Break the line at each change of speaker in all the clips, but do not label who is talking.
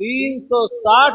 360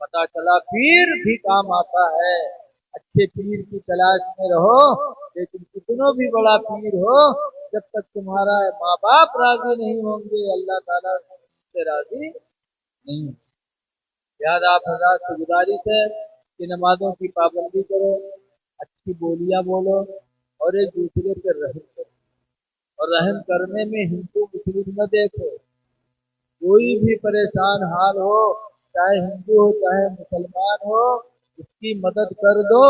پتا چلا پیر بھی کام آتا ہے، اچھے پیر کی تلاش میں رہو، لیکن کتنوں بھی بڑا پیر ہو، جب تک تمہارا ماں باپ راضی نہیں ہوں گے اللہ تعالیٰ سے راضی نہیں۔ یاد آپ حضرات سے گزارش ہے کہ نمازوں کی پابندی کرو، اچھی بولیاں بولو اور ایک دوسرے پر رحم کرو، اور رحم کرنے میں ہندو مسلم نہ دیکھو، کوئی بھی پریشان حال ہو، چاہے ہندو ہو چاہے مسلمان ہو، اس کی مدد کر دو،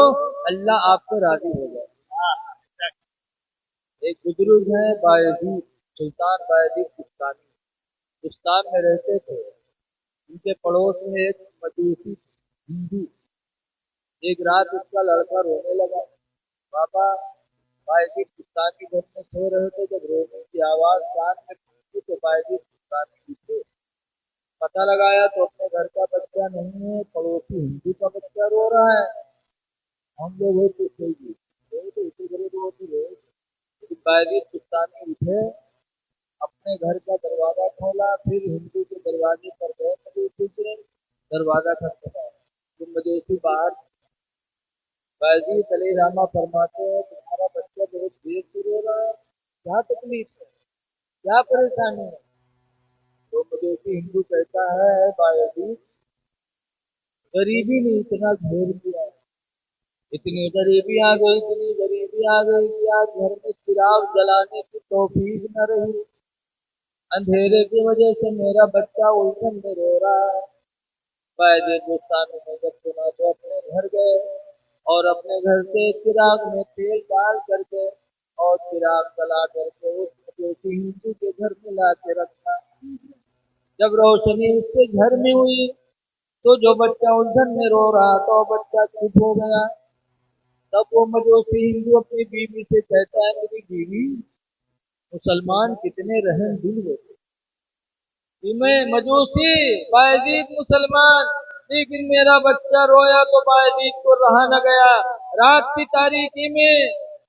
اللہ آپ سے راضی ہو جائے۔ ایک بزرگ ہیں بایزید، سلطان بایزید بستانی، ہندوستان میں رہتے تھے۔ ان کے پڑوس میں ایک مجوسی ہندو، ایک رات اس کا لڑکا رونے لگا۔ بابا بایزید بستانی گھر میں سو رہے تھے، جب رونے کی آواز کان میں پہنچی تو بایزید بستانی اٹھے، پتہ لگایا تو اپنے گھر کا بچہ نہیں ہے، پڑوسی ہندو کا بچہ رو رہا ہے۔ ہم لوگ ہوتے بایزید بستانی اٹھے، اپنے گھر کا دروازہ کھولا، پھر ہندو کے دروازے پر گئے، مجوسی دروازہ کھٹکھٹایا تو مجوسی باہر۔ بایزید علیہ الرحمہ فرماتے ہیں تمہارا بچہ بہت دیر سے رو رہا ہے، کیا تکلیف ہے، کیا پریشانی ہے؟ تو مجوسی ہندو کہتا ہے بایزید غریبی نے اتنا گھیر دیا، اتنی غریبی آ گئی، اتنی غریبی آ گئی کہ آج گھر میں چراغ جلانے کی توفیق نہ رہی، اندھیرے کی وجہ سے میرا بچہ الجھن میں رو رہا ہے۔ بایزید بستانی نے جب سنا تو اپنے گھر گئے اور اپنے گھر سے چراغ میں تیل ڈال کر کے اور چراغ جلا کر کے اس مجوسی ہندو کے گھر میں لا کے رکھا۔ جب روشنی اس کے گھر میں ہوئی تو جو بچہ الجھن میں رو رہا تھا وہ بچہ چپ ہو گیا۔ تب وہ مجوسی ہندو اپنی بیوی سے کہتا ہے میری بیوی مسلمان کتنے رحم دل ہوتے، میں مجوسی بایزید مسلمان، لیکن میرا بچہ رویا تو بایزید کو رہا نہ گیا، رات کی تاریکی میں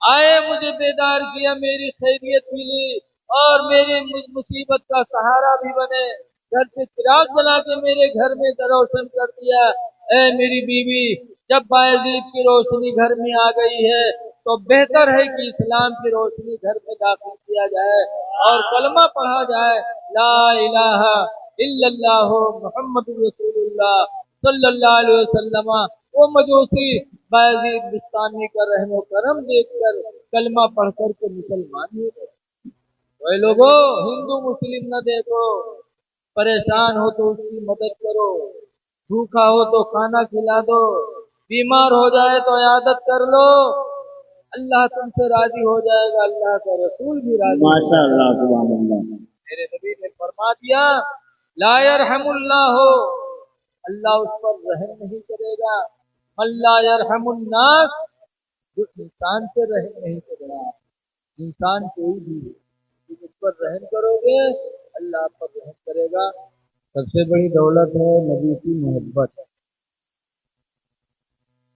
آئے، مجھے بیدار کیا، میری خیریت بھی لی اور میری مصیبت کا سہارا بھی بنے، گھر سے چراغ جلا کے میرے گھر میں روشن کر دیا۔ اے میری بیوی، جب بایزید کی روشنی گھر میں آ گئی ہے تو بہتر ہے کہ اسلام کی روشنی گھر میں داخل کیا جائے اور کلمہ پڑھا جائے، لا الہ الا اللہ محمد رسول اللہ صلی اللہ علیہ وسلم۔ وہ مجوسی بایزید بستانی کا رحم و کرم دیکھ کر کلمہ پڑھ کر کے مسلمان ہو گئے۔ وہ لوگوں ہندو مسلم نہ دیکھو، پریشان ہو تو اس کی مدد کرو، بھوکا ہو تو کھانا کھلا دو، بیمار ہو جائے تو عیادت کر لو، اللہ تم سے راضی ہو جائے گا، اللہ کا رسول بھی راضی ہو
ماشاء
جائے گا۔
اللہ سبحان اللہ۔
میرے نبی نے فرما دیا لا یرحم اللہ، اللہ اس پر رحم نہیں کرے گا، من لا یرحم الناس، جو انسان سے رحم نہیں کرے گا، انسان کوئی بھی تم اس پر رحم کرو گے اللہ آپ پر رحم کرے گا۔ سب سے بڑی دولت ہے نبی کی محبت۔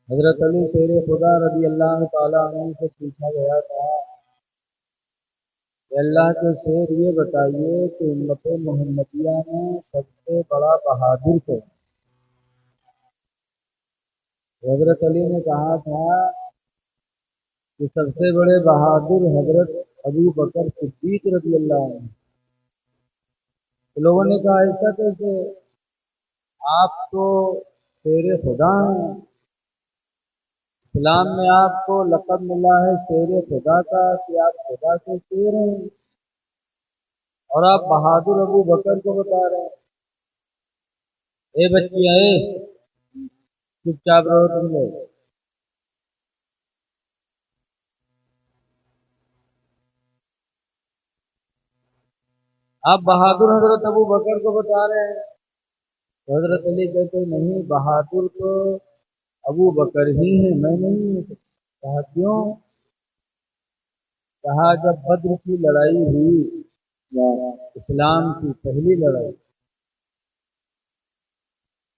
حضرت علی شیر خدا رضی اللہ تعالیٰ عنہ سے پوچھا گیا تھا کہ اللہ کے شیر یہ بتائیے کہ امت محمدیہ میں سب سے بڑا بہادر کون؟ حضرت علی نے کہا تھا کہ سب سے بڑے بہادر حضرت ابو بکر صدیق رضی اللہ عنہ۔ لوگوں نے کہا ایسا کیسے، آپ تو شیر خدا ہیں، اسلام میں آپ کو لقب ملا ہے شیر خدا کا کہ آپ خدا کے شیر ہیں، اور آپ بہادر ابو بکر کو بتا رہے ہیں۔ اے بچی آئے چپ چاپ رہو تم لوگ، آپ بہادر حضرت ابو بکر کو بتا رہے ہیں۔ حضرت علی کہتے نہیں، بہادر تو ابو بکر ہی ہیں، میں نہیں ہوں۔ کہا کیوں؟ کہا جب بدر کی لڑائی ہوئی، اسلام کی پہلی لڑائی،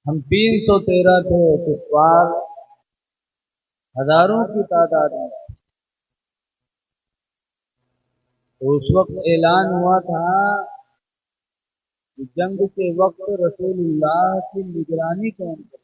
ہم 313 تھے، کفار ہزاروں کی تعداد میں، تو اس وقت اعلان ہوا تھا کہ جنگ کے وقت رسول اللہ کی نگرانی کون کرے؟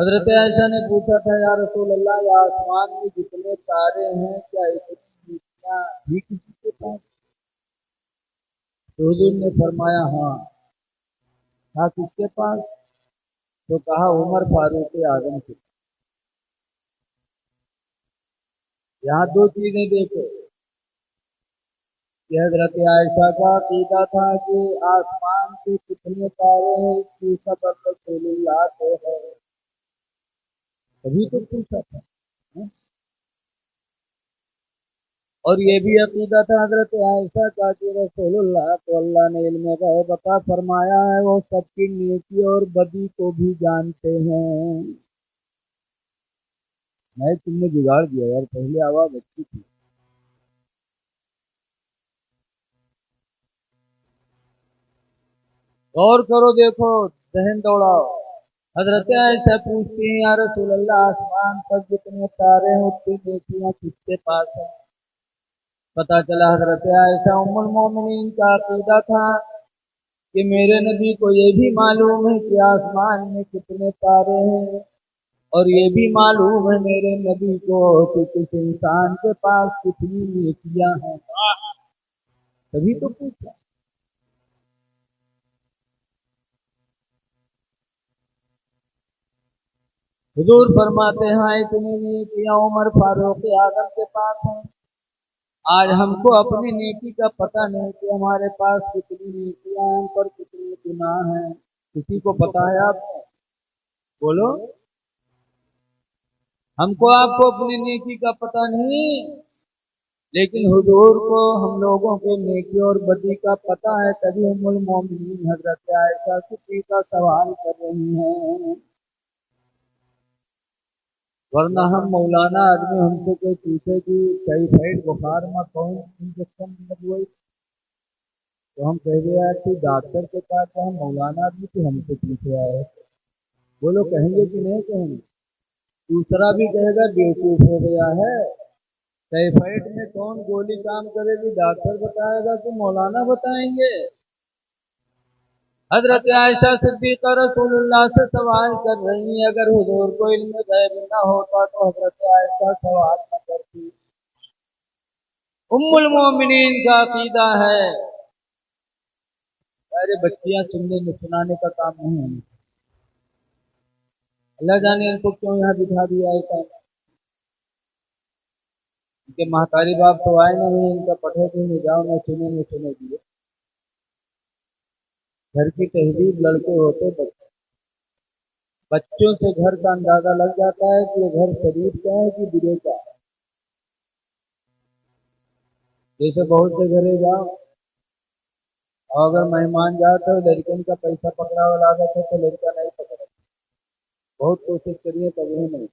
حضرت عائشہ نے پوچھا تھا یا رسول اللہ یا آسمان میں جتنے تارے ہیں کیا اتنی نیکیاں بھی کسی کے پاس؟ تو حضور نے فرمایا ہاں تھا کس کے پاس؟ تو کہا عمر فاروق اعظم کے پاس۔ یہاں دو چیزیں دیکھو کہ حضرت عائشہ کا عقیدہ تھا کہ آسمان سے کتنے تارے ہیں اس کی خبر رسول اللہ کو ہے، تبھی تو پوچھا تھا۔ اور یہ بھی عقیدہ تھا حضرت عائشہ کا کہ رسول اللہ کو اللہ نے علم غیب عطا فرمایا ہے، وہ سب کی نیکی اور بدی کو بھی جانتے ہیں۔ میں تم نے بگاڑ دیا یار، پہلے آواز اچھی تھی۔ غور کرو، دیکھو، ذہن دوڑاؤ۔ حضرت عائشہ پوچھتی ہیں یا رسول اللہ آسمان پر جتنے تارے ہیں اتنی نیکیاں کس کے پاس ہیں؟ پتہ چلا حضرت عائشہ ام المومنین کا عقیدہ تھا کہ میرے نبی کو یہ بھی معلوم ہے کہ آسمان میں کتنے تارے ہیں، اور یہ بھی معلوم ہے میرے نبی کو کہ کس انسان کے پاس کتنی نیکیاں ہیں، تبھی تو پوچھا۔ حضور فرماتے ہیں اتنی نیکیاں عمر فاروق اعظم کے پاس ہیں۔ آج ہم کو اپنی نیکی کا پتہ نہیں کہ ہمارے پاس کتنی نیکیاں ہیں، پر کتنے گناہ ہیں، کسی کو پتہ ہے؟ آپ کو بولو، ہم کو آپ کو اپنی نیکی کا پتہ نہیں، لیکن حضور کو ہم لوگوں کے نیکی اور بدی کا پتہ ہے، تبھی ام المومنین حضرت عائشہ صدیقہ کا سوال کر رہی ہیں۔ ورنہ ہم مولانا آدمی ہم سے کوئی پوچھے کہ ٹائیفائڈ بخار میں کون انجیکشن لگوائی تو ہم کہہ دیں یار کہ ڈاکٹر کے پاس ہم مولانا آدمی تو ہم سے پوچھے آئے، وہ لوگ کہیں گے کہ نہیں کہیں گے؟ دوسرا بھی کہے گا بیوقوف ہو گیا ہے، ٹائیفائڈ میں کون گولی کام کرے گی، ڈاکٹر بتائے گا کہ مولانا بتائیں گے؟ حضرت عائشہ صدیقہ رسول اللہ سے سوال کر رہی ہیں، اگر حضور کو علم غیب نہ ہوتا تو حضرت عائشہ سوال نہ کرتی۔ ام المومنین کا عقیدہ ہے، ارے بچیاں سنانے کا کام نہیں ہے، اللہ جانے ان کو کیوں یہاں بٹھا دیا ایسا، ان کے مہتاری باپ تو آئے نہیں، ان کا پٹھے بھی نہیں، جاؤ نہ سنے دیے۔ گھر کی تہذیب لڑکے ہوتے بچوں سے گھر کا اندازہ لگ جاتا ہے کہ یہ گھر شریف کا ہے کہ برے کا ہے۔ جیسے بہت سے گھرے جاؤ اور اگر مہمان جاؤ تو لڑکن کا پیسہ پکڑا ہوا لاگت ہے تو لڑکا نہیں پکڑا، بہت کوشش کریے تب وہ نہیں،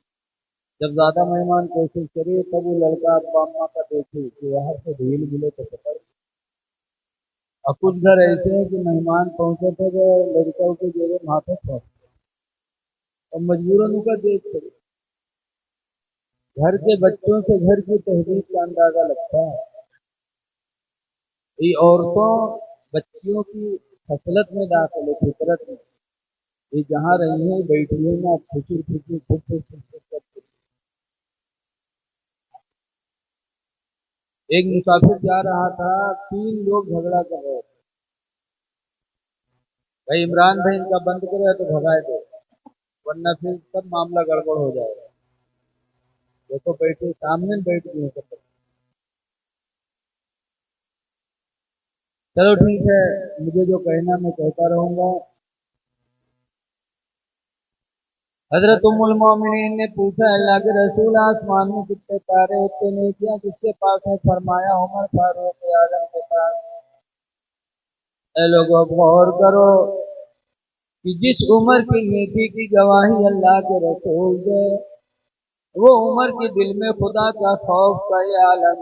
جب زیادہ مہمان کوشش کریے تب وہ لڑکا ابا اماں کا دیکھے کہ باہر سے ڈھیل ملے تو پکڑ۔ اور کچھ گھر ایسے ہیں کہ مہمان پہنچے تھے تو لڑکوں کے جیسے ماتھے پہنچے اور مجبوراً کا دیکھ کر گھر کے بچوں سے گھر کی تہذیب کا اندازہ لگتا ہے۔ یہ عورتوں بچیوں کی خصلت میں داخل ہے، فطرت میں، یہ جہاں رہی ہیں بیٹھی ہیں نا خوشی خوشی خوشی خوشی۔ ایک مسافر جا رہا تھا، 3 لوگ جھگڑا کر رہے تھے، بھائی عمران بھائی ان کا بند کرے تو بھگائے دو ورنہ پھر سب معاملہ گڑبڑ ہو جائے گا۔ دیکھو بیٹھے سامنے بیٹھ گئے ہیں۔ چلو ٹھیک ہے، مجھے جو کہنا میں کہتا رہوں گا۔ حضرت ام المومنین نے پوچھا اللہ کے رسول آسمان میں کتنے تارے اتنے نیکیاں کس کے پاس ہیں؟ فرمایا عمر فاروق اعظم کے پاس۔ اے لوگوں غور کرو کہ جس عمر کی نیکی کی گواہی اللہ کے رسول دے، وہ عمر کے دل میں خدا کا خوف کا یہ عالم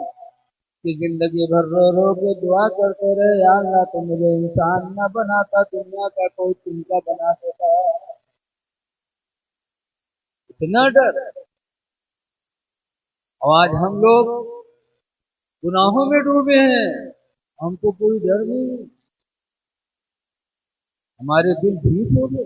کہ زندگی بھر رو رو کے دعا کرتے رہے، یا اللہ تو مجھے انسان نہ بناتا، دنیا کا کوئی چنکا بنا دیتا۔ اتنا ڈر، اور آج ہم لوگ گناہوں میں ڈوبے ہیں، ہم کو کوئی ڈر نہیں، ہمارے دل ٹھیک ہو گئے۔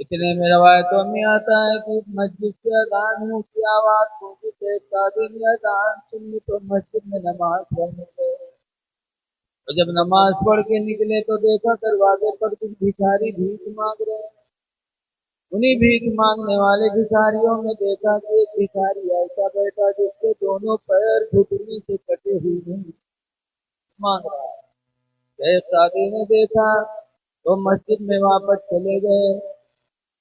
اتنے میں روایتوں میں آتا ہے کہ مسجد سے اذان ہو کی آواز ہوگی تو ایک شادی نے اذان سنی تو مسجد میں نماز پڑھنے گئے، اور جب نماز پڑھ کے نکلے تو دیکھا دروازے پر کچھ بھکاری بھیک مانگ رہے ہیں۔ انہیں بھیک مانگنے والے بھکاریوں میں دیکھا کہ ایک بھکاری ایسا بیٹھا جس کے دونوں پیر گھٹنے سے کٹے ہوئے ہیں، مانگ رہا ہے۔ ایک شادی نے دیکھا تو مسجد میں واپس چلے گئے،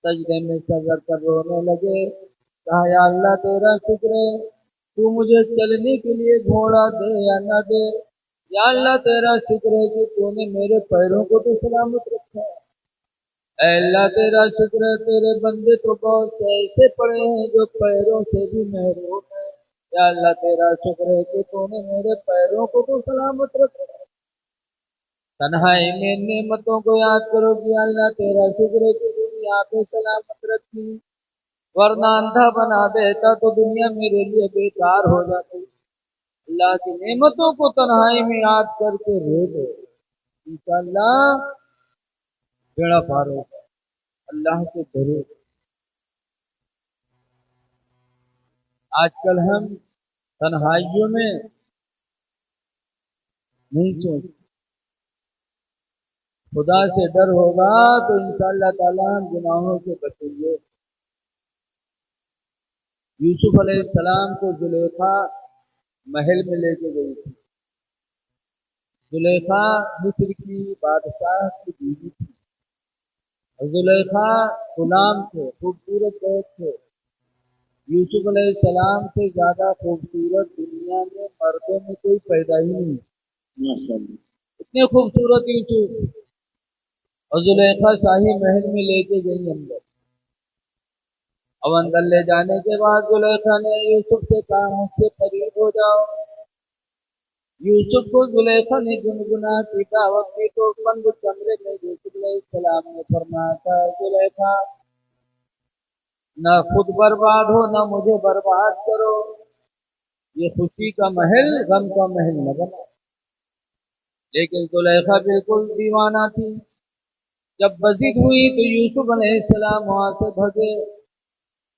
سجدے میں سر رکھ کر رونے لگے، کہا یا اللہ تیرا شکر ہے تو مجھے چلنے کے لیے گھوڑا دے یا نہ دے، یا اللہ تیرا شکر ہے کہ تو نے میرے پیروں کو تو سلامت رکھا ہے، اے اللہ تیرا شکر ہے تیرے بندے تو بہت سے ایسے پڑے ہیں جو پیروں سے بھی محروم ہیں، یا اللہ تیرا شکر ہے کہ تو نے میرے پیروں کو تو سلامت رکھا ہے۔ تنہائی میں نعمتوں کو یاد کرو کہ اللہ تیرا شکر ہے کہ دنیا پہ سلامت رکھی، ورنہ اندھا بنا دیتا تو دنیا میرے لیے بیکار ہو جاتی۔ اللہ کی نعمتوں کو تنہائی میں یاد کر کے رو دو، انشاءاللہ بیڑا پار ہوگا۔ اللہ کے ڈرو۔ آج کل ہم تنہائیوں میں نہیں سوچتے، خدا سے ڈر ہوگا تو انشاءاللہ تعالی ہم گناہوں سے بچیں گے۔ یوسف علیہ السلام کو زلیخا محل میں لے کے گئی تھی۔ زلیخا مصر کی بادشاہ کی بیوی تھی، زلیخا غلام تھے، خوبصورت بہت تھے، یوسف علیہ السلام سے زیادہ خوبصورت دنیا میں مردوں میں کوئی پیدا ہی نہیں، اتنے خوبصورت یوسف، اور زلیخا شاہی محل میں لے کے گئی اندر۔ اب اندر لے جانے کے بعد زلیخا نے یوسف سے کہا مجھ سے قریب ہو جاؤ۔ یوسف کو زلیخا نے گنگنا کی دعوت کی تو بند کمرے میں یوسف علیہ السلام نے فرمایا تھا زلیخا نہ خود برباد ہو نہ مجھے برباد کرو، یہ خوشی کا محل غم کا محل نہ بنا۔ لیکن زلیخا بالکل دیوانہ تھی، جب بزد ہوئی تو یوسف علیہ السلام وہاں سے بھگے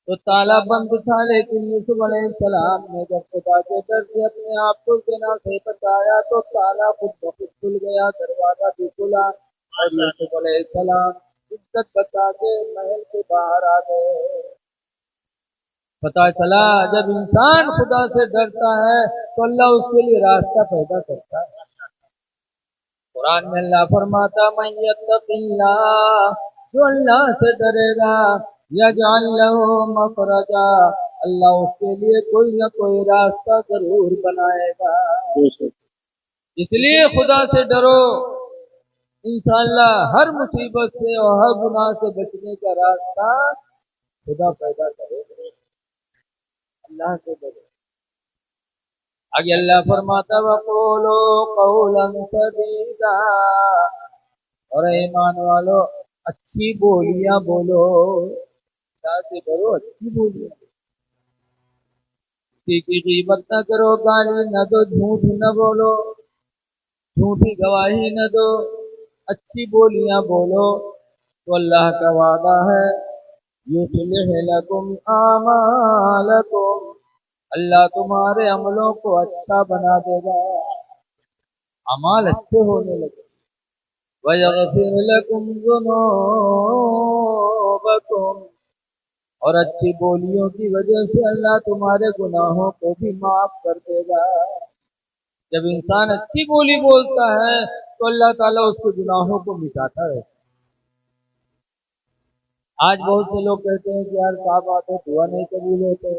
تو تالا بند تھا، لیکن یوسف علیہ السلام نے جب خدا کے ڈر سے اپنے آپ کو زنا سے بچایا تو تالا خود بخود کھل گیا، دروازہ بھی کھلا اور یوسف علیہ السلام عزت بچا کے محل سے باہر آ گئے۔ پتا چلا جب انسان خدا سے ڈرتا ہے تو اللہ اس کے لیے راستہ پیدا کرتا ہے۔ قرآن میں اللہ فرماتا من یتق اللہ، جو اللہ سے ڈرے گا یجعل لہ مخرجا، اللہ اس کے لیے کوئی نہ کوئی راستہ ضرور بنائے گا۔ اس لیے خدا سے ڈرو، انشاءاللہ ہر مصیبت سے اور ہر گناہ سے بچنے کا راستہ خدا پیدا کرے گا۔ اللہ سے ڈرو۔ آگے اللہ فرماتا وَقُولُوا قَوْلًا سَدِيدًا، اور ایمان والو اچھی بولیاں بولو، اللہ سے ڈرو، اچھی بولیاں، کسی کی غیبت نہ کرو، گالی نہ دو، جھوٹ نہ بولو، جھوٹی گواہی نہ دو، اچھی بولیاں بولو تو اللہ کا وعدہ ہے یصلح لکم اعمالکم، اللہ تمہارے عملوں کو اچھا بنا دے گا، اعمال اچھے ہونے لگے، وَيَغْفِرْ لَكُمْ ذُنُوبَكُمْ، اور اچھی بولیوں کی وجہ سے اللہ تمہارے گناہوں کو بھی معاف کر دے گا۔ جب انسان اچھی بولی بولتا ہے تو اللہ تعالیٰ اس کے گناہوں کو مٹاتا ہے۔ آج بہت سے لوگ کہتے ہیں کہ یار کیا بات ہے دعا نہیں قبول ہوتے،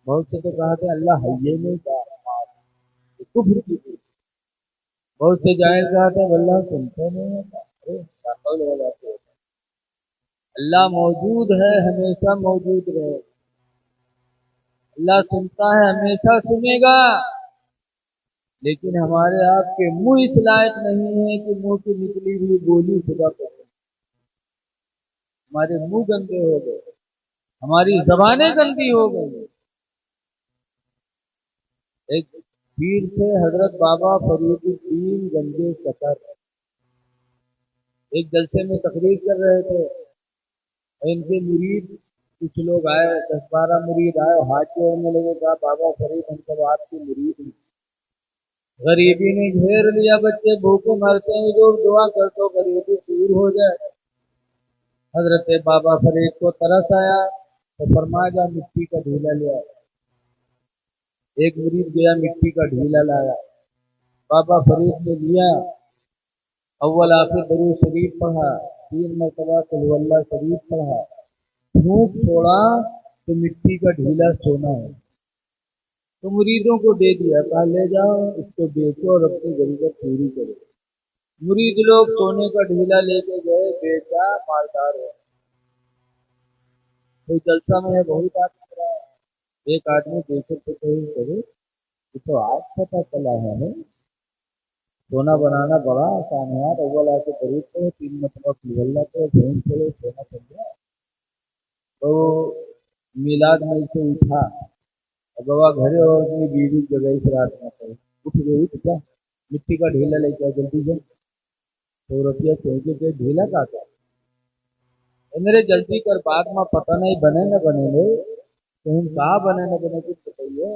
بہت سے تو کہتے ہیں اللہ حیے نہیں کہا، کفر کی تھی، بہت سے جاہل کہتے ہیں اللہ سنتے نہیں ہوتا، اللہ موجود ہے، ہمیشہ موجود رہے، اللہ سنتا ہے، ہمیشہ سنے گا، لیکن ہمارے آپ کے منہ اس لائق نہیں ہے کہ منہ کی نکلی ہوئی بولی خدا کرے۔ ہمارے منہ گندے ہو گئے، ہماری زبانیں گندی ہو گئی۔ ایک پیر تھے حضرت بابا فرید الدین گنجے سکر، ایک جلسے میں تقریر کر رہے تھے، ان کے مرید کچھ لوگ آئے، 10-12 مرید آئے، ہاتھ جوڑنے لگے، کہا بابا فرید ہم سب آپ کے مرید ہیں۔ غریبی نے گھیر لیا، بچے بھوکے مرتے ہیں، حضور دعا کر تو غریبی دور ہو جائے۔ حضرت بابا فرید کو ترس آیا تو فرمایا جا مٹی کا ڈھیلا لیا۔ ایک مرید گیا مٹی کا ڈھیلا لایا، بابا فرید نے لیا، اول آخر درود شریف پڑھا، 3 مرتبہ قل هو اللہ شریف پڑھا، پھونک چھوڑا تو مٹی کا ڈھیلا سونا ہے۔ تو مریدوں کو دے دیا، کہا لے جاؤ اس کو بیچو اور اپنی ضرورت پوری کرو۔ مرید لوگ سونے کا ڈھیلا لے کے گئے، بیچا، مالدار ہو۔ کوئی جلسہ میں ہے، بہت آدمی رہا ہے، ایک آدمی دیکھے تو کہیں کرے یہ تو آج پتہ چلا ہے سونا بنانا بڑا آسان ہے یار، اول آ کے درود پڑھو، 3 مرتبہ قل هو اللہ کو بھون چھوڑو، سونا چل گیا۔ تو میلاد میں سے اٹھا، بابا گھر اور اپنی بیوی جگہ اس رات میں پڑے، اٹھ گئے، اٹھ کیا مٹی کا ڈھیلا لے کے جلدی سے 100 روپیہ چونکے کے ڈھیلا کا تھا میرے جلدی کر، بعد میں پتہ نہیں بنے نہ بنے لے، کہیں کہاں بنے نہ بنے کچھ بتائیے۔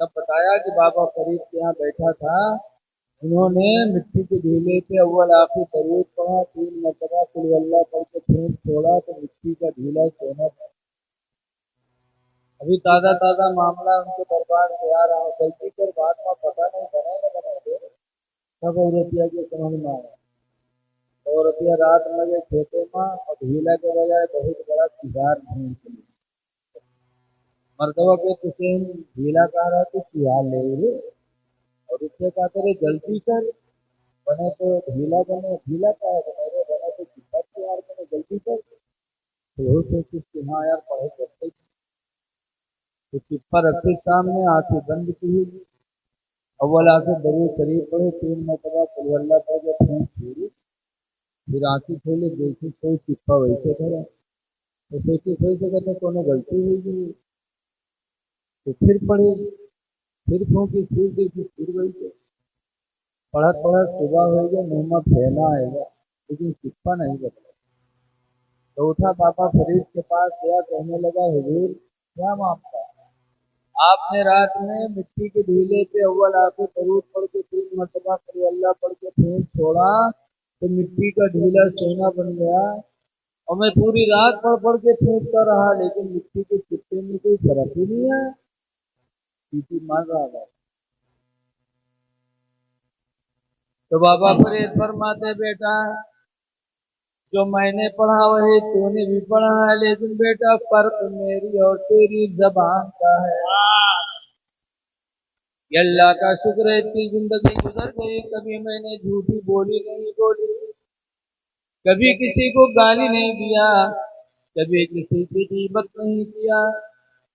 تب بتایا کہ بابا فرید کے یہاں بیٹھا تھا، انہوں نے مٹی کے ڈھیلے پہ اول آخر درود پڑھا، 3 مرتبہ قل هو اللہ پڑھ کے پھونک چھوڑا تو مٹی کا ڈھیلا سونا تھا۔ ابھی تازہ تازہ معاملہ ان کے دربار سے آ رہا ہے، جلدی کر، بعد میں پتہ نہیں بنے نہ بنے دے، سب روپیہ کی سمجھ میں آیا۔ 100 روپیہ رات میں لگے کھیتے میں، اور ڈھیلا کے بجائے بہت بڑا تجار ڈھونڈ کے لیے مرتبہ پہ تجھے ڈھیلا کہا رہا تو تجار لے لے، اور اس سے کہا کرے جلدی کر، بنے تو ڈھیلا بنے، ڈھیلا کا ہے بنے رے، بنے تو چپا تیار بنے، جلدی کر۔ تو وہ سوچی کہ ہاں یار پڑھے کرتے تو چپا رکھے سامنے، آنکھیں بند کی، اول آخر درود شریف پڑھے، 3 مرتبہ قل هو اللہ پڑھ کے پھونک چھوڑی، پھر آنکھیں کھولے دیکھی کوئی چپا ویسے کھڑا، تو سوچی کوئی جگہ تو کوئی غلطی ہوئی گئی، تو پھر پڑھی، پھر پھونکی، پھر دیکھی پھر ویسے پڑھت پڑھت صبح ہو گیا، منہ میں پھیلا آئے گا لیکن چپا نہیں بدلا۔ تو اٹھا بابا فرید کے پاس گیا، کہنے لگا حضور کیا معاملہ، آپ نے رات میں مٹی کے ڈھیلے پہ اول آخر درود پڑھ کے 3 مرتبہ قل هو اللہ پڑھ کے پھونک چھوڑا تو مٹی کا ڈھیلا سونا بن گیا، اور میں پوری رات پڑھ کے پھونکتا رہا لیکن مٹی کے چپے میں کوئی فرق ہی نہیں ہے، کسی مار رہا تھا۔ تو بابا فرید فرماتے بیٹا جو میں نے پڑھا وہی تو نے بھی پڑھا ہے، لیکن بیٹا فرق میری اور تیری زبان کا ہے۔ یہ اللہ کا شکر ہے اتنی زندگی گزر گئی، کبھی میں نے جھوٹی بولی نہیں بولی، کبھی کسی کو گالی نہیں دیا، کبھی کسی کی غیبت نہیں کیا،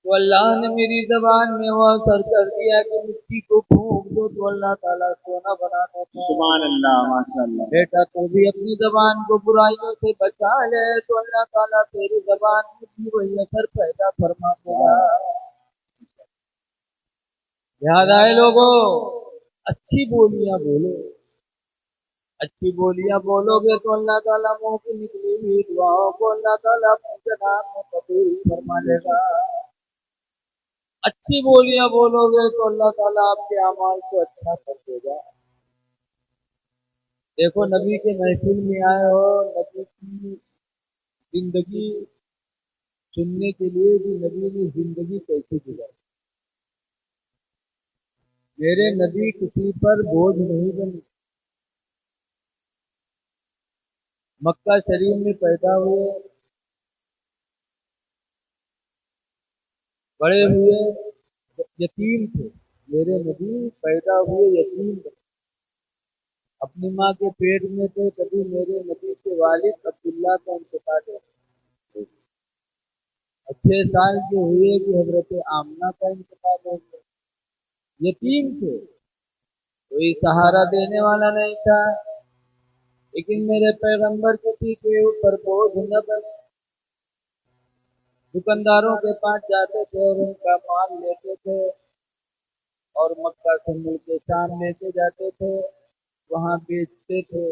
تو اللہ نے میری زبان میں وہ اثر کر دیا کہ مٹی کو پھونک دو تو اللہ تعالیٰ سونا بنا دیتا ہے۔
سبحان اللہ، ماشاء اللہ۔
بیٹا تو بھی اپنی زبان کو برائیوں سے بچا لے تو اللہ تعالیٰ تیری زبان میں بھی وہی اثر پیدا فرما دے گا۔ یاد آئے لوگوں، اچھی بولیاں بولو، اچھی بولیاں بولو گے تو اللہ تعالیٰ منہ کی نکلی ہوئی دعاؤں کو اللہ تعالیٰ اپنے جناب میں قبول فرما لے گا۔ اچھی بولیاں بولو گے تو اللہ تعالیٰ آپ کے اعمال کو اچھا کر دے گا۔ دیکھو نبی کے محفل میں آئے ہو، نبی کی زندگی سننے کے لیے بھی نبی نے زندگی کیسے گزاری، میرے نبی کسی پر بوجھ نہیں بنے، مکہ شریف میں پیدا ہوئے، بڑے ہوئے، یتیم تھے، میرے نبی پیدا ہوئے یتیم تھے، اپنی ماں کے پیٹ میں تھے، کبھی میرے نبی کے والد عبداللہ کا انتقال ہو، 6 سال کے ہوئے کہ حضرت آمنہ کا انتقال ہو گیا، یتیم تھے، کوئی سہارا دینے والا نہیں تھا، لیکن میرے پیغمبر کسی کے اوپر بوجھ نہ بنے، دکانداروں کے پاس جاتے تھے اور ان کا مال لیتے تھے، اور مکہ سے ملک کے شام لے کے جاتے تھے، وہاں بیچتے تھے،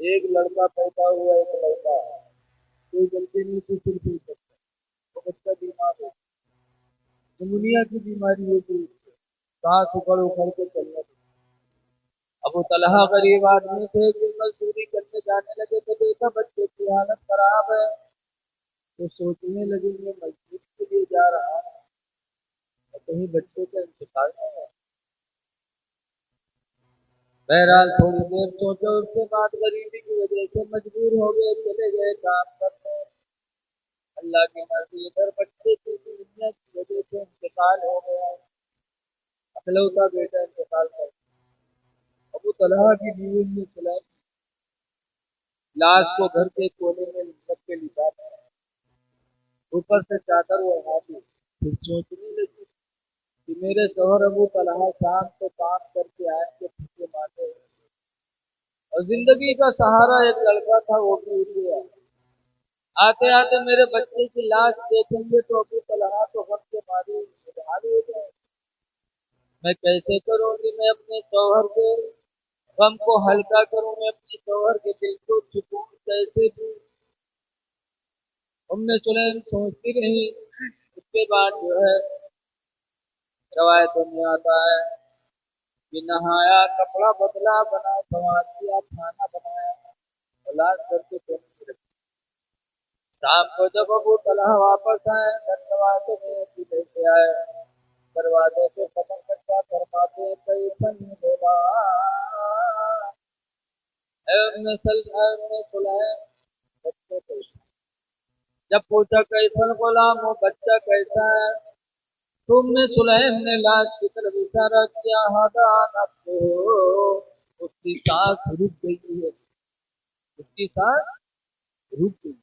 ایک لڑکا پیدا ہوا، ایک لڑکا، کوئی غلطی نہیں تو صرف ایک بچہ، وہ بچہ بیمار ہو، نمونیا کی بیماری ہوتی، سانس اکھڑ اکھڑ کے چلنے لگا۔ ابو طلحہ غریب آدمی تھے کہ مزدوری کرنے جانے لگے تو دیکھا بچے کی حالت خراب ہے، تو سوچنے لگے میں مسجد کے لیے جا رہا ہوں، کہیں بچے کا انتقال نہ ہو۔ بہرحال تھوڑی دیر سوچا، اس کے بعد غریبی کی وجہ سے مجبور ہو گئے، چلے گئے کام کرنے۔ اللہ کی مرضی، ادھر بچے کی دنیا کی وجہ سے انتقال ہو گیا، اکلوتا بیٹا انتقال کر گیا۔ ابو طلحہ کی بیوی نے سلائی لاش کو گھر کے کونے میں رکھ کے لٹا دیا، اوپر سے چادر اڑا دی، پھر سوچنے لگی کہ میرے شوہر ابو طلحہ شام کو کام کر کے آئے کے پھوکے مارے، اور زندگی کا سہارا ایک لڑکا تھا وہ بھی اٹھ گیا، آتے آتے میرے بچے کی لاش دیکھیں گے تو ابو طلحہ تو غم کے مارے ادھار ہو جائے، میں کیسے کروں گی، میں اپنے شوہر کے غم کو ہلکا کروں، میں اپنے شوہر کے دل کو سکون کیسے دوں۔ ام سلیم سوچتی رہی۔ اس کے بعد جو ہے روایتوں میں آتا ہے کہ نہایا، کپڑا بدلا، بنا سوار کیا، کھانا بنایا، اولاد کر کے سونے رکھی۔ شام کو جب ابو طلحہ واپس آئے، دروازے میں لے کے آئے، دروازے سے ختم کرتا فرماتے کیفن بولا، اے ام سلیم، بچے کیسا؟ جب پوچھا کیفن غلام ہو، بچہ کیسا ہے، تو ام سلیم نے لاش کی طرف اشارہ کیا، ہادا نفسو، اس کی سانس رک گئی ہے، اس کی سانس رک گئی۔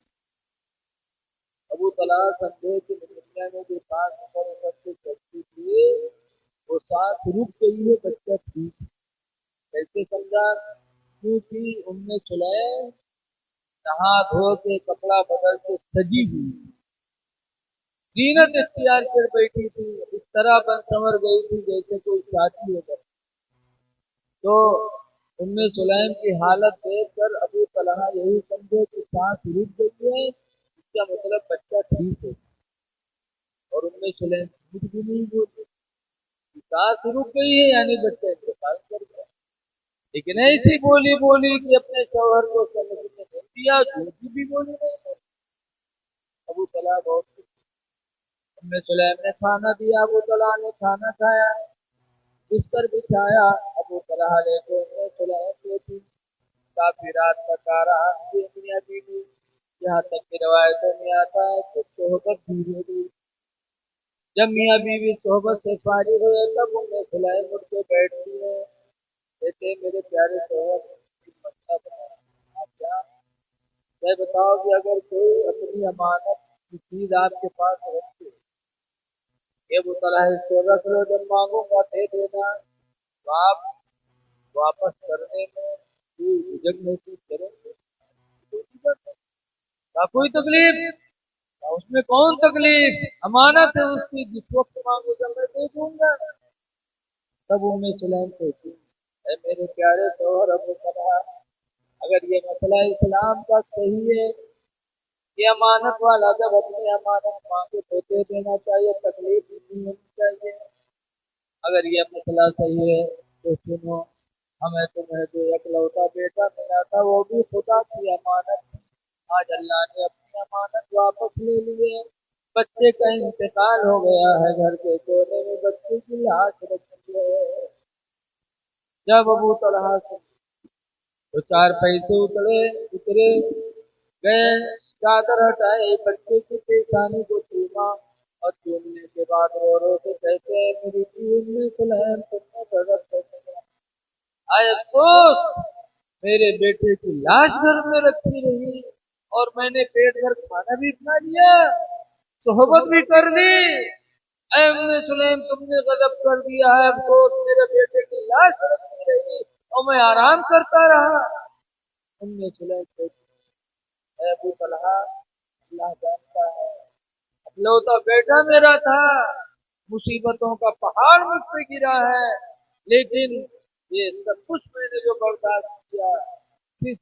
ابو طلحہ سمجھے کہ دنیا میں جو سانس اوپر سے چلتی تھی وہ سانس رک گئی ہے، بچہ ٹھیک ہے۔ کیسے سمجھا؟ کیونکہ ام سلیم نہا دھو کے کپڑا بدل کے سجی ہوئی، زینت اختیار کر بیٹھی تھی، اس طرح بن سنور گئی تھی جیسے کوئی شادی ہو گئی۔ تو ام سلیم کی حالت دیکھ کر ابو طلحہ یہی سمجھے کہ سانس رک گئی ہے، اس کا مطلب بچہ ٹھیک ہے، اور ام سلیم جھوٹ بھی نہیں بولتی، سانس رک گئی ہے یعنی بچہ انتقال کر گیا، لیکن ایسی بولی بولی کہ اپنے شوہر کو سمجھنے نہیں دیا، جھوٹ بھی بولی نہیں۔ ابو طلحہ بہت ام سلیم نے کھانا دیا، ابو طلحہ نے کھانا کھایا، بستر بچھایا، ابو طلحہ لے کے ام سلیم کو تھی، کافی رات تک آرام کی میاں بیوی، یہاں تک کہ روایتوں میں آتا ہے کہ صحبت بھی ہوئی۔ جب میاں بیوی صحبت سے فارغ ہوئے تب ام سلیم اٹھ کے بیٹھتی ہے، کہتے میرے پیارے شوہر مسئلہ بتاؤ، کیا میں بتاؤ کہ اگر کوئی اپنی امانت کی چیز آپ کے پاس رکھے، یہ ابو طلحہ اس کو رکھ لو، جب مانگوں گا دے دینا، تو آپ واپس کرنے میں کوئی جھجک محسوس کریں گے؟ کوئی تکلیف؟ اس میں کون تکلیف؟ امانت ہے اس کی، جس وقت مانگے گا میں دے دوں گا۔ تب ام سلیم کہتی اے میرے پیارے شوہر ابو طلحہ، اگر یہ مسئلہ اسلام کا صحیح ہے، یہ امانت والا جب اپنی امانت مانگے تو دے دینا چاہیے، تکلیف نہیں ہونی چاہیے۔ اگر یہ مسئلہ صحیح ہے تو سنو، ہمیں تمہیں جو اکلوتا بیٹا ملا تھا وہ بھی خدا کی امانت، آج اللہ نے اپنی امانت واپس لے لیے، بچے کا انتقال ہو گیا ہے، گھر کے کونے میں بچے کی لاش رکھی ہے۔ جب ابو طلحہ سے تو چار پیسے اترے گئے، چادر ہٹائے، بچے کی پیشانی کو چوما، اور چومنے کے بعد رو رو کے کہتے ہیں میری ام سلیم تم نے غضب کیسے کیا، آئے افسوس میرے بیٹے کی لاش گھر میں رکھی رہی، اور میں نے پیٹ بھر کھانا بھی کھا لیا، صحبت بھی کر دی، اے ام سلیم تم نے غضب کر دیا ہے، افسوس میرے بیٹے کی لاش رکھی رہی اور میں آرام کرتا رہا۔ ام سلیم کہتی اے ابو طلحہ، اللہ جانتا ہے اکلوتا بیٹا میرا تھا، مصیبتوں کا پہاڑ مجھ پہ گرا ہے، لیکن یہ سب کچھ میں نے جو برداشت کیا صرف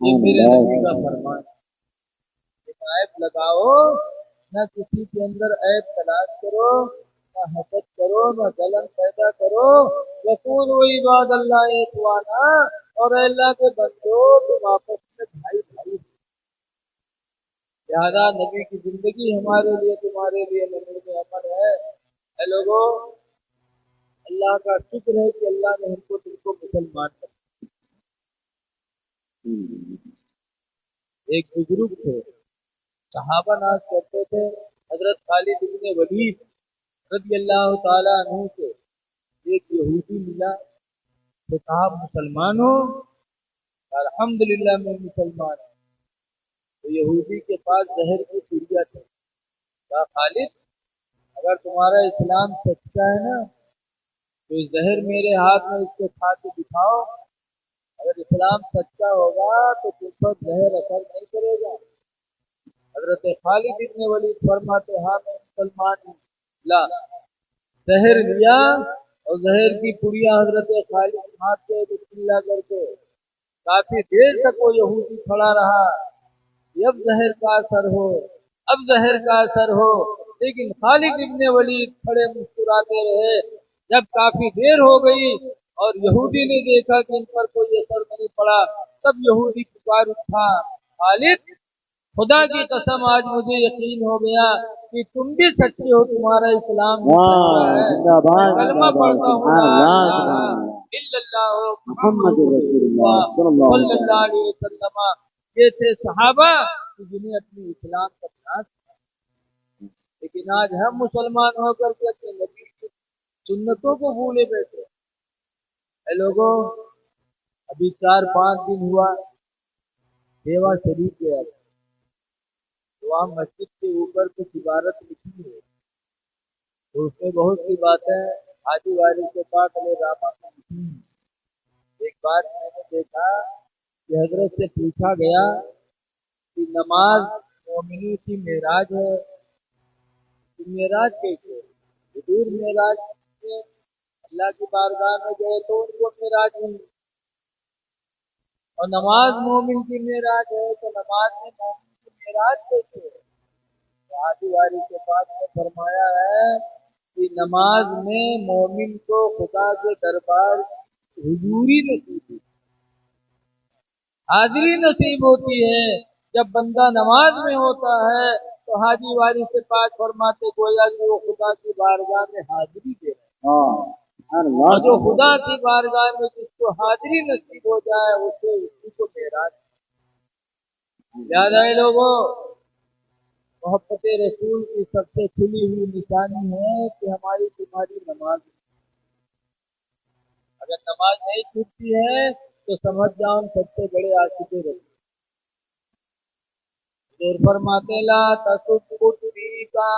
یہ میرے نبی کا فرمان ہے۔ عیب لگاؤ نہ، کسی کے اندر عیب تلاش کرو، نہ حسد کرو، نہ جلن پیدا کرو۔ وَقُولُوا عِبَادَ اللَّهِ إِخْوَانًا، اور اے اللہ کے بندو تم آپس میں بھائی بھائی ہو۔ لہذا نبی کی زندگی ہمارے لیے تمہارے لیے نمود عمل ہے۔ اے لوگوں، اللہ کا شکر ہے کہ اللہ نے ہم کو تم کو مسلمان کر دیا۔ ایک بزرگ تھے، صحابہ ناز کرتے تھے، حضرت خالد بن ولید رضی اللہ تعالیٰ عنہ سے ایک یہودی ملا تو کہا مسلمان ہو؟ الحمدللہ میں مسلمان ہوں۔ تو یہودی کے پاس زہر کی پڑیا تھی۔ کہا خالد اگر تمہارا اسلام سچا ہے نا تو یہ زہر میرے ہاتھ میں اس کو کھا کے دکھاؤ، اگر اسلام سچا ہوگا تو تم پر زہر اثر نہیں کرے گا۔ حضرت خالد ابن ولید فرماتے ہاں میں مسلمان ہوں۔ لا، زہر لیا اور زہر کی پڑیا حضرت خالد ہاتھ سے بسم اللہ کر کے کافی دیر تک وہ یہودی کھڑا رہا کہ اب زہر کا اثر ہو، اب زہر کا اثر ہو، لیکن خالد ابن ولید کھڑے مسکراتے رہے۔ جب کافی دیر ہو گئی اور یہودی نے دیکھا کہ ان پر کوئی اثر نہیں پڑا، تب یہودی پکار اٹھا خالد خدا کی قسم آج مجھے یقین ہو گیا کہ تم بھی سچے ہو، تمہارا اسلام بھی سچا ہے، میں کلمہ پڑھتا ہوں لا الہ الا اللہ محمد رسول اللہ صلی اللہ علیہ وسلم۔ یہ تھے صحابہ جنہیں اپنی اسلام کا ناز تھا، لیکن آج ہم مسلمان ہو کر کے اپنے نبی کی سنتوں کو بھولے بیٹھے۔ اے لوگوں، ابھی 4-5 دن ہوا دیوا شریف گیا تھا، وہاں مسجد کے اوپر کچھ عبارت لکھی ہے تو اس میں بہت سی باتیں حاجی وارث پاک علیہ الرحمہ نے لکھی ہیں۔ ایک بات میں نے دیکھا کہ حضرت سے پوچھا گیا کہ نماز مومنوں کی معراج ہے، کہ معراج کیسے؟ حضور معراج میں اللہ کی بارگاہ میں گئے تو ان کو معراج ہوئی، اور نماز مومن کی معراج ہے تو نماز میں مومن کی معراج کیسے؟ حاجی وارث کے پاس نے فرمایا ہے کہ نماز میں مومن کو خدا کے دربار حضوری نصیب ہوتی ہے، حاضری نصیب ہوتی ہے۔ جب بندہ نماز میں ہوتا ہے تو حاجی وارث سے پاک فرماتے گویا کہ وہ خدا کی بارگاہ میں حاضری دے رہا ہے، اور جو خدا کی بارگاہ میں جس کو حاضری نصیب ہو جائے اسے اسی کو معراج۔ یاد آئے لوگوں، محبت رسول کی سب سے کھلی ہوئی نشانی ہے کہ ہماری تمہاری نماز، اگر نماز نہیں چھوٹتی ہے تو سمجھ جاؤ ہم سب سے بڑے عاشق رسول۔ حضور فرماتے لا تسبوا الدیکا،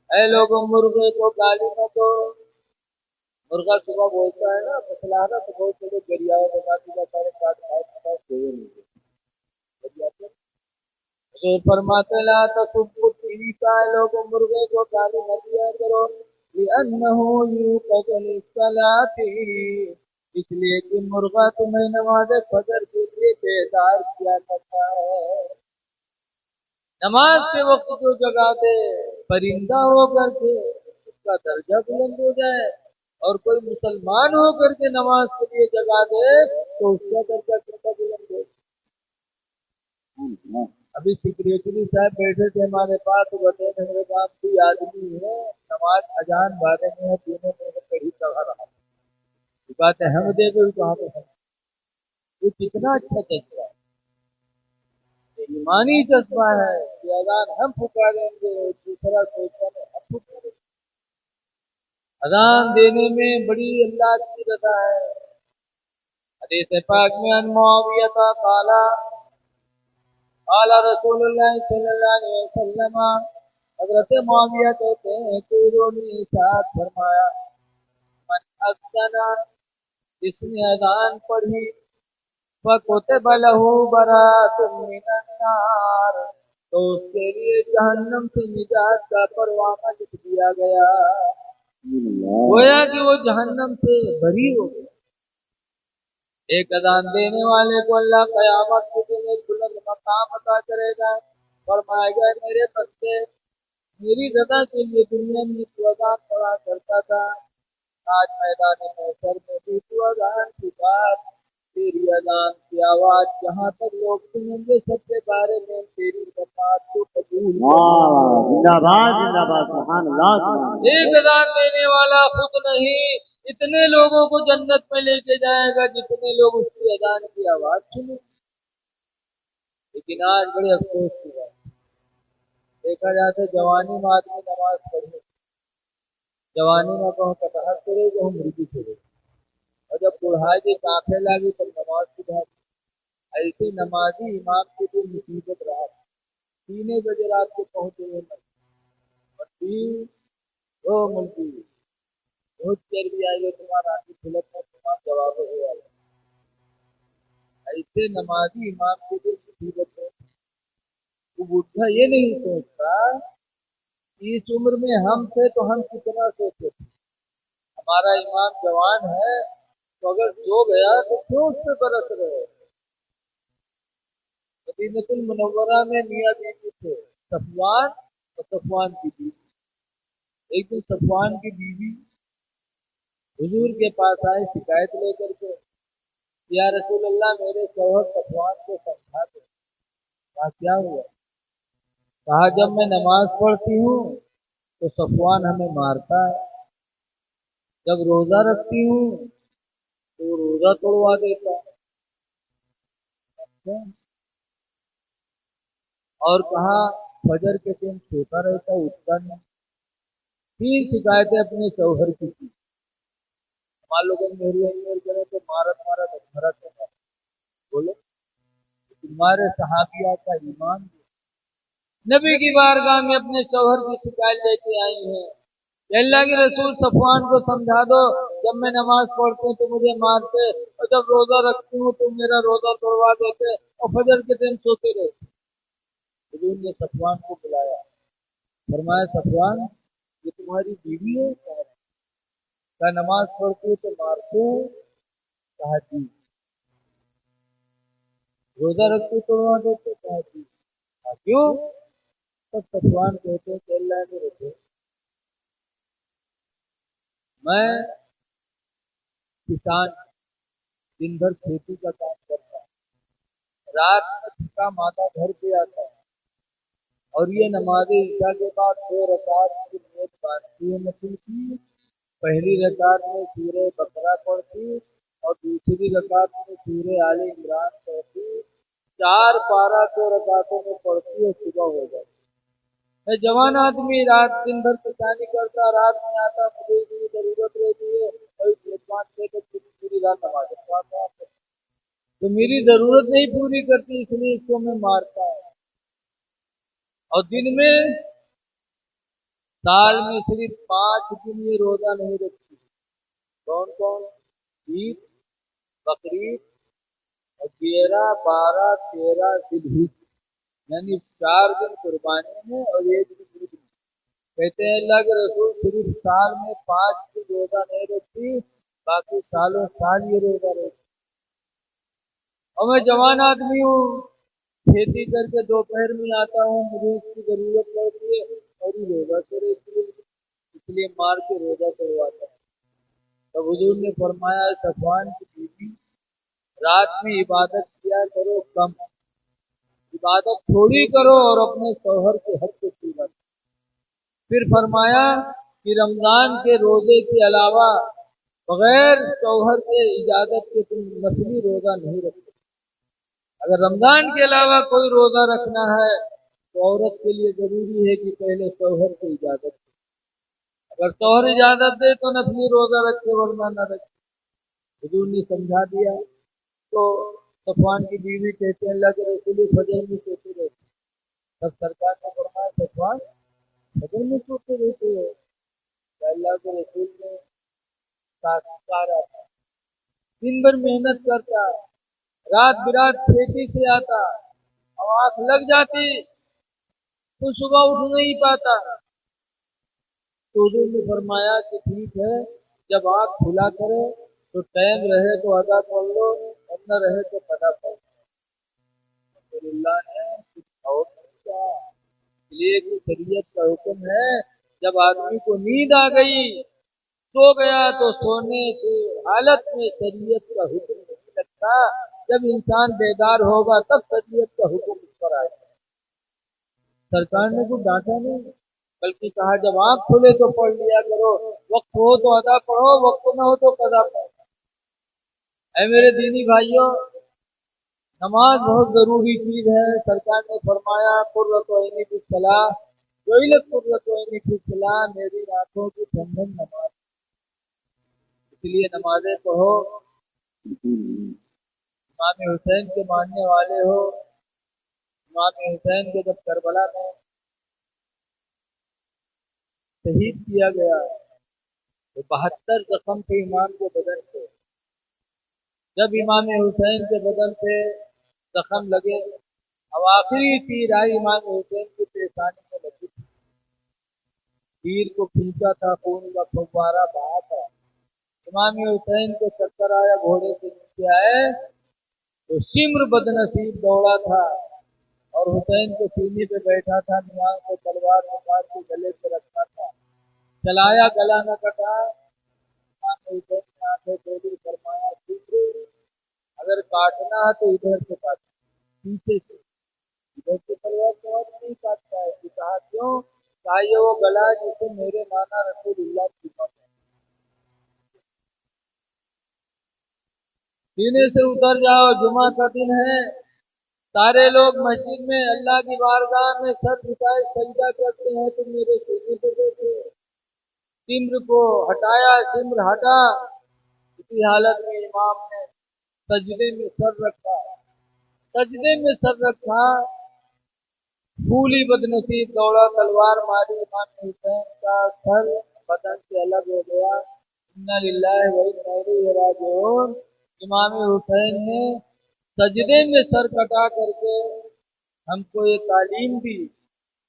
اے لوگوں مرغے کو گالی نہ دو۔ مرغا صبح بولتا ہے نا مسئلہ ہے نا تو بہت سے لوگ گریائے بتاتے کا سارے کاٹ کھائے حضور فرماتے لا تسبوا الدیکا، اے لوگوں مرغے کو گالی نہ دیا کرو، لأنه يوقظ للصلاة، اس لیے کہ مرغا تمہیں نماز فجر کے لیے بیدار کیا کرتا ہے۔ نماز کے وقت جو جگا دے پرندہ ہو کر کے اس کا درجہ بلند ہو جائے، اور کوئی مسلمان ہو کر کے نماز کے لیے جگا دے تو اس کا درجہ کتنا بلند ہو۔ ابھی سیکریٹری صاحب بیٹھے تھے ہمارے پاس، بتائے میرے کام کوئی آدمی ہے نماز اذان بارے میں دونوں میں کڑی چڑھا رہا، بات ہے ہم دے گئے کہاں پہ وہ کتنا اچھا جذبہ ہے، ایمانی جذبہ ہے کہ اذان ہم پکاریں گے، دوسرا سوچتا ہے ہم پکاریں گے۔ اذان دینے میں بڑی اللہ کی رضا ہے۔ حدیث پاک میں ان معاویہ قال قال رسول اللہ صلی اللہ علیہ وسلم، حضرت معاویہ کہتے ہیں کہ انہوں نے ارشاد فرمایا من اذن، جس نے اذان پڑھی فَكُتِبَ لَهُ بَرَاءَةٌ مِّنَ النَّارِ، تو اس کے لیے جہنم سے نجات کا پروانہ لکھ دیا گیا، گویا کہ وہ جہنم سے بری ہو گیا۔ ایک اذان دینے والے کو اللہ قیامت کے دن ایک بلند مقام عطا کرے گا، فرمائے گا میرے بندے میری رضا کے لیے دنیا میں تو اذان پڑھا کرتا تھا، آج میدان محشر میں بھی تو اذان پکار، تیری اذان کی آواز جہاں تک لوگ سنیں گے سب کے بارے میں تیری شفاعت کو قبول
زندہ باد سبحان اللہ سبحان اللہ۔
ایک اذان دینے والا خود نہیں اتنے لوگوں کو جنت میں لے کے جائے گا جتنے لوگ اس کی اذان کی آواز سنیں۔ لیکن آج بڑے افسوس کی بات دیکھا جاتا ہے جوانی میں آدمی نماز پڑھے، جوانی میں کہوں کٹہر کرے کہ ہم مرغی کرے، اور جب بڑھائی کی آنکھیں لگی تب نماز کی بات۔ ایسے نمازی امام کے دل مصیبت رہا، 3 بجے رات کو پہنچے ہوئے اور ملکی بہت چربی آئی ہے تمہارا آنکھ کھلک میں تمہارا جواب ہوا، ایسے نمازی امام کے دل مصیبت ہے۔ وہ بوڑھا یہ نہیں سوچتا اس عمر میں ہم تھے تو ہم کتنا سوچتے تھے، ہمارا امام جوان ہے تو اگر سو گیا تو کیوں اس پہ برس رہے۔ مدینہ المنورہ میں میاں بیوی تھے صفوان اور صفوان کی بیوی۔ ایک دن صفوان کی بیوی حضور کے پاس آئے شکایت لے کر کے، یا رسول اللہ میرے شوہر صفوان کو سمجھا دو۔ کہا کیا ہوا؟ کہا جب میں نماز پڑھتی ہوں تو صفوان ہمیں مارتا ہے، جب روزہ رکھتی ہوں تو روزہ توڑوا دیتا ہے۔ اور کہا فجر کے ٹائم سوتا رہتا اٹھتا نہیں۔ 3 شکایتیں اپنے شوہر کی تھی۔ ہمارے لوگوں نے میری کرے تو مارت مرت بولو تمہارے صحابیہ کا ایمان نبی کی بارگاہ میں اپنے شوہر کی شکایت لے کے آئی ہیں کہ اللہ کے رسول صفوان کو سمجھا دو، جب میں نماز پڑھتی ہوں تو مجھے مارتے اور جب روزہ رکھتی ہوں تو میرا روزہ توڑوا دیتے اور فجر کے دن سوتے رہتے۔ حضور نے صفوان کو بلایا، فرمایا صفوان یہ تمہاری بیوی ہے؟ کہا نماز پڑھتی ہے تو مارتے ہو؟ کہا جی۔ روزہ رکھتے توڑوا دیتے؟ کہا جی۔ کیوں؟ تب صفوان کہتے ہیں کہ اللہ کے رسول میں کسان دن بھر کھیتی کا کام کرتا ہوں، رات میں تھکا ماتا گھر پہ آتا ہے اور یہ نماز عشاء کے بعد 2 رکعت کی نیت باندھتی ہے نفل کی، پہلی رکعت میں سورہ بقرہ پڑھتی اور دوسری رکعت میں سورہ آل عمران پڑھتی، 4 پارہ 2 رکعتوں میں پڑھتی اور صبح ہو جاتی۔ میں جوان آدمی رات دن بھر کسانی کرتا، رات میں آتا مجھے اتنی ضرورت رہتی ہے اور پوری رات نماز پڑھتا تو میری ضرورت نہیں پوری کرتی، اس لیے اس کو میں مارتا ہوں۔ اور دن میں سال میں صرف 5 دن یہ روزہ نہیں رکھتی۔ کون کون؟ عید، بقرعید اور 11، 12، 13 ذوالحجہ، یعنی 4 دن قربانی میں اور 1 دن عید میں۔ کہتے ہیں اللہ کے رسول صرف سال میں 5 دن روزہ نہیں رکھتی، باقی سالوں سال یہ روزہ رکھتی۔ اور میں جوان آدمی ہوں، کھیتی کر کے دوپہر میں آتا ہوں، مجھے اس کی ضرورت پڑتی ہے اور یہ روزہ تو رہتی ہے، اس لیے مار کے روزہ کرواتا ہے۔ تو حضور نے فرمایا صفوان کی بیوی رات میں عبادت کیا کرو کم، عبادت تھوڑی کرو اور اپنے شوہر کے حق کو پورا کرو۔ پھر فرمایا کہ رمضان کے روزے کے علاوہ بغیر شوہر کے اجازت کے تم نفلی روزہ نہیں رکھتے۔ اگر رمضان کے علاوہ کوئی روزہ رکھنا ہے تو عورت کے لیے ضروری ہے کہ پہلے شوہر کو اجازت دے، اگر شوہر اجازت دے تو نفلی روزہ رکھے ورنہ نہ رکھے۔ حضور نے سمجھا دیا تو صفوان کی بیوی کہتے ہیں اللہ کے رسول فجر میں سوتے رہتے، تب سرکار نے فرمایا صفوان فجر میں سوتے رہتے ہو؟ اللہ کے رسول نے سارا دن بھر محنت کرتا، رات برات کھیتی سے آتا، اور آنکھ لگ جاتی تو صبح اٹھ نہیں پاتا۔ تو حضور نے فرمایا کہ ٹھیک ہے جب آنکھ کھلا کرے تو ٹائم رہے تو ادا کر لو، نہ رہے تو قضا پڑ رسول اللہ نے کچھ اور کیا، اس لیے کہ شریعت کا حکم ہے جب آدمی کو نیند آ گئی سو گیا تو سونے کی حالت میں شریعت کا حکم نہیں لگتا، جب انسان بیدار ہوگا تب شریعت کا حکم اس پر آئے گا۔ سرکار نے کچھ ڈانٹا نہیں، بلکہ کہا جب آنکھ کھلے تو پڑھ لیا کرو، وقت ہو تو ادا پڑھو، وقت نہ ہو تو قضا پڑھو۔ اے میرے دینی بھائیوں، نماز بہت ضروری چیز ہے۔ سرکار نے فرمایا قرۃ عینی فی الصلاۃ، جعلت قرۃ عینی فی الصلاۃ، میری آنکھوں کی ٹھنڈک نماز، اس لیے نمازیں پڑھو۔ امام حسین کے ماننے والے ہو، امام حسین کو جب کربلا میں شہید کیا گیا تو 72 زخم تھے امام کے بدن پہ، جب امام حسین کے بدن پہ زخم لگے، اب آخری تیر آئی امام حسین کی پیشانی میں لگی تھی، تیر کو کھینچا تھا، خون کا فوارہ بہا تھا، امام حسین کو چکر آیا، گھوڑے سے نیچے آئے تو سمر بدنصیب دوڑا تھا اور حسین کے سینے پہ بیٹھا تھا، میان سے تلوار نکال کے گلے سے رکھا تھا، چلایا گلا نہ کٹا۔ امام حسین نے آنکھیں کھولی، فرمایا سمر اگر کاٹنا ہے تو ادھر سے کاٹ، پیچھے سے، ادھر سے تلوار سے نہیں کاٹتا ہے۔ کہا کیوں؟ کہا یہ وہ گلا جسے میرے نانا رسول اللہ کی بات ہے، سینے سے اتر جاؤ، جمعہ کا دن ہے، سارے لوگ مسجد میں اللہ کی بارگاہ میں سر جھکائے سجدہ کرتے ہیں، تم میرے سینے پہ بیٹھے۔ سمر کو ہٹایا، سمر ہٹا، اسی حالت میں امام نے سجدے میں سر رکھا، سجدے میں سر رکھا، پھولی بدنصیب دوڑا، تلوار ماری، امام حسین کا سر بدن سے الگ ہو گیا۔ انا للہ و انا الیہ راجعون۔ امام حسین نے سجدے میں سر کٹا کر کے ہم کو یہ تعلیم دی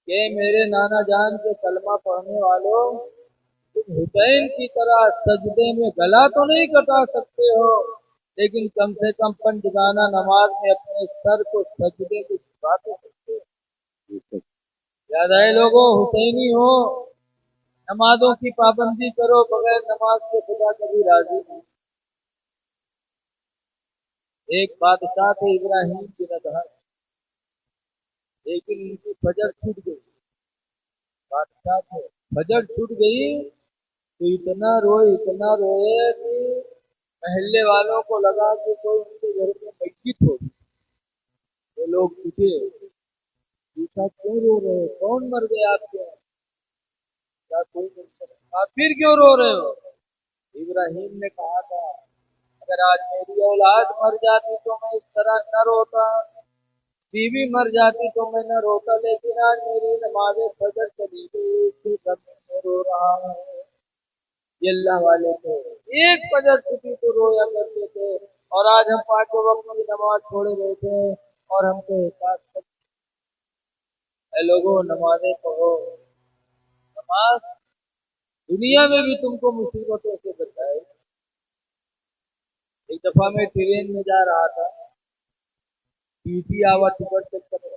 کہ میرے نانا جان کے کلمہ پڑھنے والوں، تم حسین کی طرح سجدے میں گلا تو نہیں کٹا سکتے ہو، لیکن کم سے کم پنجگانہ نماز میں اپنے سر کو سجدے کو جھکا تو سکتے ہو۔ یاد آئے لوگوں، حسینی ہو، نمازوں کی پابندی کرو، بغیر نماز کے خدا کبھی راضی نہیں۔ ایک بادشاہ تھے ابراہیم کے نظر، لیکن ان کی فجر چھوٹ گئی، بادشاہ تھے، فجر چھوٹ گئی تو اتنا روئے کہ محلے والوں کو لگا کہ کوئی ان کے گھر میں میت ہو، وہ لوگ اٹھے، پوچھا کیوں رو رہے ہو، کون مر گیا آپ کے؟ کیا کوئی نہیں، پھر کیوں رو رہے ہو؟ ابراہیم نے کہا تھا اگر آج میری اولاد مر جاتی تو میں اس طرح نہ روتا، بیوی مر جاتی تو میں نہ روتا، لیکن آج میری نماز فجر چلی گئی، اس کی کمی میں رو رہا ہوں۔ یہ اللہ والے تھے، ایک فجر چھٹی تو رویا کرتے تھے، اور آج ہم 5 وقت کی نماز چھوڑے بیٹھے ہیں اور ہم کو احساس کرتے۔ اے لوگوں، نمازیں پڑھو، نماز دنیا میں بھی تم کو مصیبتوں سے بچائے۔ ایک دفعہ میں ٹرین میں جا رہا تھا، ٹی ٹی آوا ٹکٹ چیک کر رہا،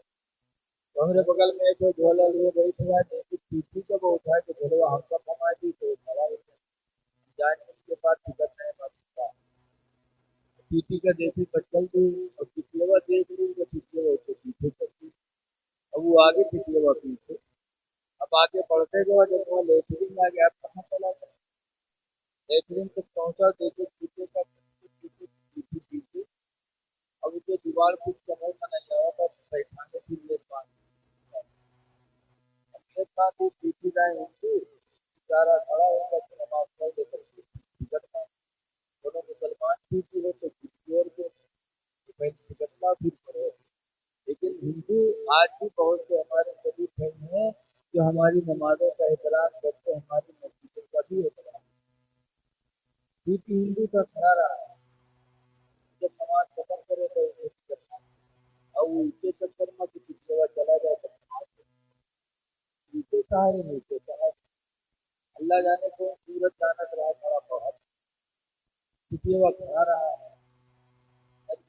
تو میرے بغل میں ایک جھولا لیے بیٹھ گیا، جیسے ٹی ٹی جب اٹھا کے جھولوا ہم کا کما دی تو کھڑا ہو گیا، جانے کے بعد ٹکٹ نہیں بنتا، ٹی ٹی کا دیکھی پچل دی اور پچھلوا دیکھ لی تو پچھلوا اس کو پیچھے کر دی، اب وہ آگے پچھلوا پیچھے، اب آگے بڑھتے گئے، جب وہ لیٹرین آ گیا، اب کہاں چلا گیا، لیٹرین تک پہنچا، دیکھے پیچھے کا پیچھے، اب اسے دیوار کچھ سمجھ میں نہیں آیا تھا، بیٹھانے کے لیے بات پیچھے جائیں ہندو بیچارہ کھڑا ہو کر نماز پڑھ لے کر دونوں مسلمان پیچھے ہو تو کسی اور کو میں ٹکٹنا پھر پڑے، لیکن ہندو آج بھی بہت سے ہمارے قریب فرینڈ ہیں جو ہماری نمازوں کا احترام کرتے، ہماری مسجدوں کا بھی احترام، کیونکہ ہندو کا کھڑا رہا ہے، جب نماز ختم کرے تو اسے کرنا، اور وہ اسے چکر میں کسی جگہ چلا جائے تو نیچے سہارے نیچے سہارے، اللہ جانے کو سورج جانت رہا تھا، کسی وقت کھڑا رہا ہے،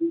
2